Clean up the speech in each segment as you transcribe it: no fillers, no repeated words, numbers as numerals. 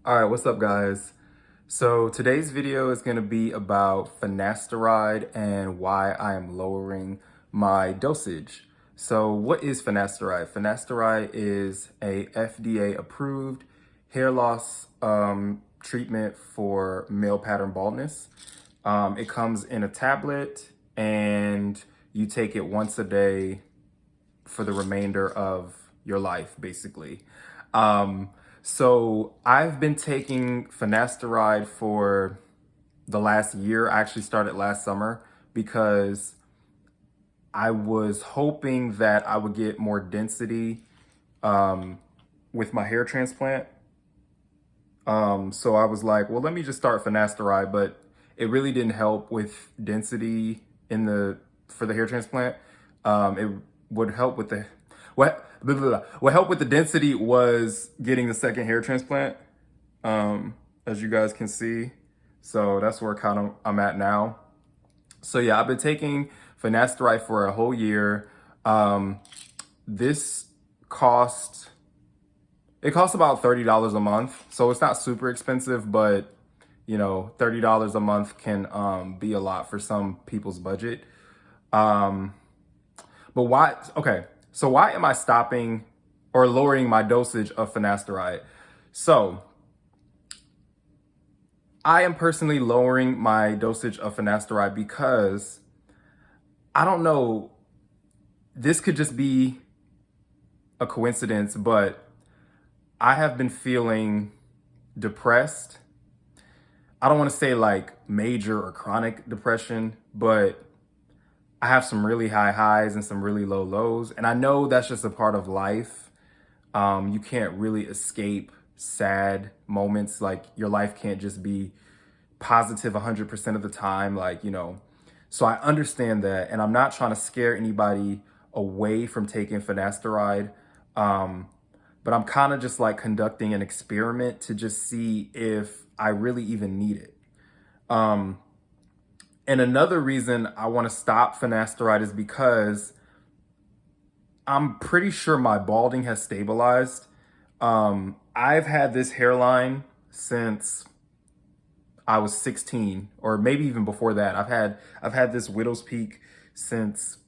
All right, what's up, guys? So today's video is going to be about finasteride and why I am lowering my dosage. So what is finasteride? Finasteride is a FDA approved hair loss treatment for male pattern baldness. It comes in a tablet and you take it once a day for the remainder of your life, basically. So I've been taking finasteride for the last year. I actually started last summer because I was hoping that I would get more density with my hair transplant. So I was like, well, let me just start finasteride, but it really didn't help with density for the hair transplant. It would help with the what helped with the density was getting the second hair transplant, as you guys can see. So that's where kind of I'm at now. So yeah, I've been taking finasteride for a whole year. This cost it costs about $30 a month, so it's not super expensive, but you know, $30 a month can be a lot for some people's budget. But why? Okay, so why am I stopping or lowering my dosage of finasteride? So I am personally lowering my dosage of finasteride because I don't know. This could just be a coincidence, but I have been feeling depressed. I don't want to say like major or chronic depression, but I have some really high highs and some really low lows. And I know that's just a part of life. You can't really escape sad moments. Like your life can't just be positive 100% of the time. Like, you know, so I understand that. And I'm not trying to scare anybody away from taking finasteride. But I'm kind of just like conducting an experiment to just see if I really even need it. And another reason I want to stop finasteride is because I'm pretty sure my balding has stabilized. I've had this hairline since I was 16, or maybe even before that. I've had this widow's peak since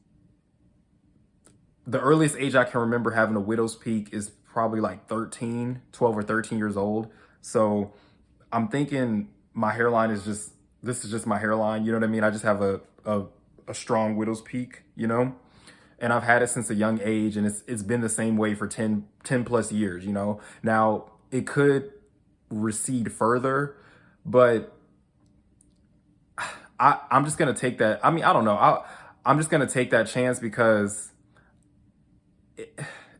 the earliest age I can remember having a widow's peak is probably like 12 or 13 years old. So I'm thinking my hairline is this is just my hairline. You know what I mean? I just have a strong widow's peak, you know? And I've had it since a young age, and it's been the same way for 10 plus years, you know? Now, it could recede further, but I'm just going to take that. I mean, I don't know. I'm just going to take that chance because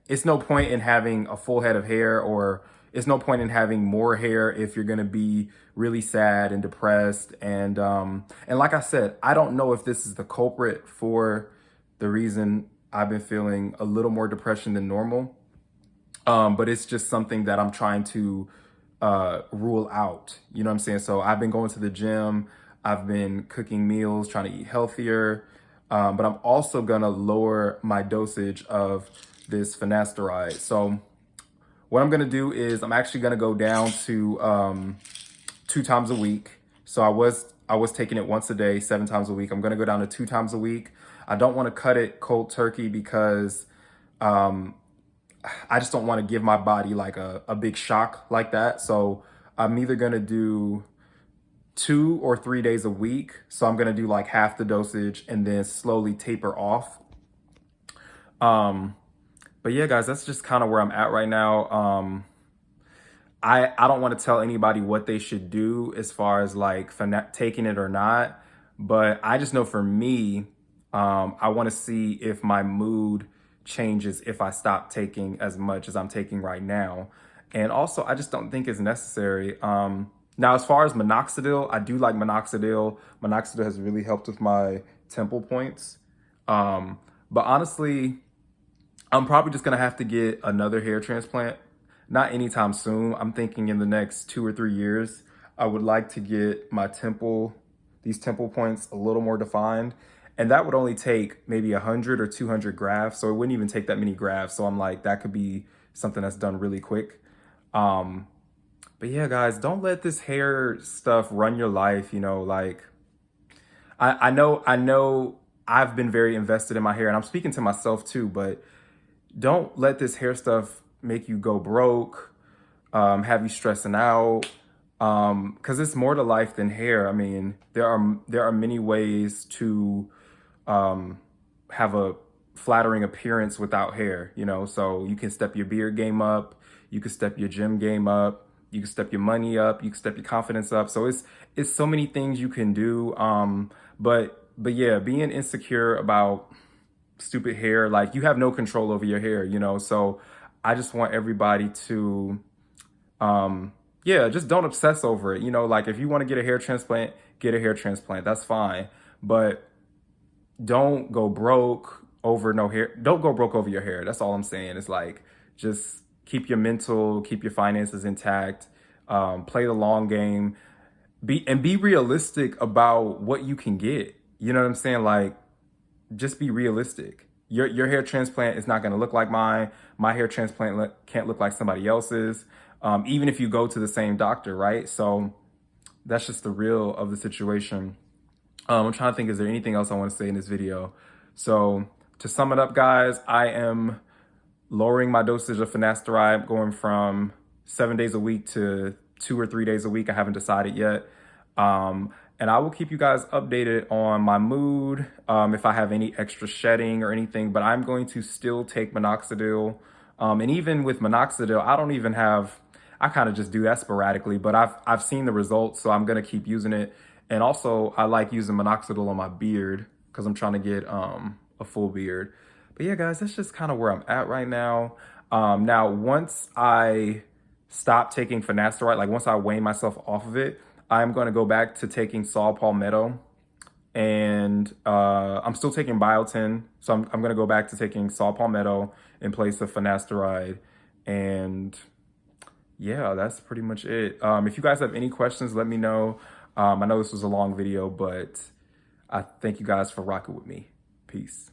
it's no point in having a full head of hair, or it's no point in having more hair if you're going to be really sad and depressed. And like I said, I don't know if this is the culprit for the reason I've been feeling a little more depression than normal. But it's just something that I'm trying to rule out. You know what I'm saying? So I've been going to the gym. I've been cooking meals, trying to eat healthier. But I'm also going to lower my dosage of this finasteride. So what I'm going to do is I'm actually going to go down to 2 times a week. So I was taking it once a day, 7 times a week. I'm going to go down to 2 times a week. I don't want to cut it cold turkey because I just don't want to give my body like a big shock like that. So I'm either going to do 2 or 3 days a week. So I'm going to do like half the dosage and then slowly taper off. But yeah, guys, that's just kind of where I'm at right now. I don't want to tell anybody what they should do as far as like taking it or not. But I just know for me, I want to see if my mood changes if I stop taking as much as I'm taking right now. And also, I just don't think it's necessary. Now, as far as minoxidil, I do like minoxidil. Minoxidil has really helped with my temple points. But honestly, I'm probably just going to have to get another hair transplant. Not anytime soon. I'm thinking in the next 2 or 3 years, I would like to get these temple points a little more defined. And that would only take maybe 100 or 200 grafts. So it wouldn't even take that many grafts. So I'm like, that could be something that's done really quick. But yeah, guys, don't let this hair stuff run your life. You know, like I know I've been very invested in my hair, and I'm speaking to myself too, but don't let this hair stuff make you go broke, have you stressing out, because it's more to life than hair. I mean, there are many ways to have a flattering appearance without hair, you know. So you can step your beard game up, you can step your gym game up, you can step your money up, you can step your confidence up. So it's so many things you can do. But yeah, being insecure about stupid hair, like you have no control over your hair, you know. So I just want everybody to yeah, just don't obsess over it. You know, like if you want to get a hair transplant, get a hair transplant. That's fine. But don't go broke over no hair. Don't go broke over your hair. That's all I'm saying. It's like just keep your mental, keep your finances intact, play the long game, be realistic about what you can get. You know what I'm saying? Like just be realistic. Your hair transplant is not going to look like mine. My hair transplant can't look like somebody else's. Even if you go to the same doctor, right? So that's just the real of the situation. I'm trying to think, is there anything else I want to say in this video? So to sum it up, guys, I am lowering my dosage of finasteride, going from 7 days a week to 2 or 3 days a week. I haven't decided yet. And I will keep you guys updated on my mood, if I have any extra shedding or anything, but I'm going to still take minoxidil. And even with minoxidil, I kind of just do that sporadically, but I've seen the results, so I'm going to keep using it. And also I like using minoxidil on my beard because I'm trying to get a full beard. But yeah, guys, that's just kind of where I'm at right now. Now, once I stop taking finasteride, like once I wean myself off of it, I'm going to go back to taking saw palmetto, and I'm still taking biotin. So I'm going to go back to taking saw palmetto in place of finasteride. And yeah, that's pretty much it. If you guys have any questions, let me know. I know this was a long video, but I thank you guys for rocking with me. Peace.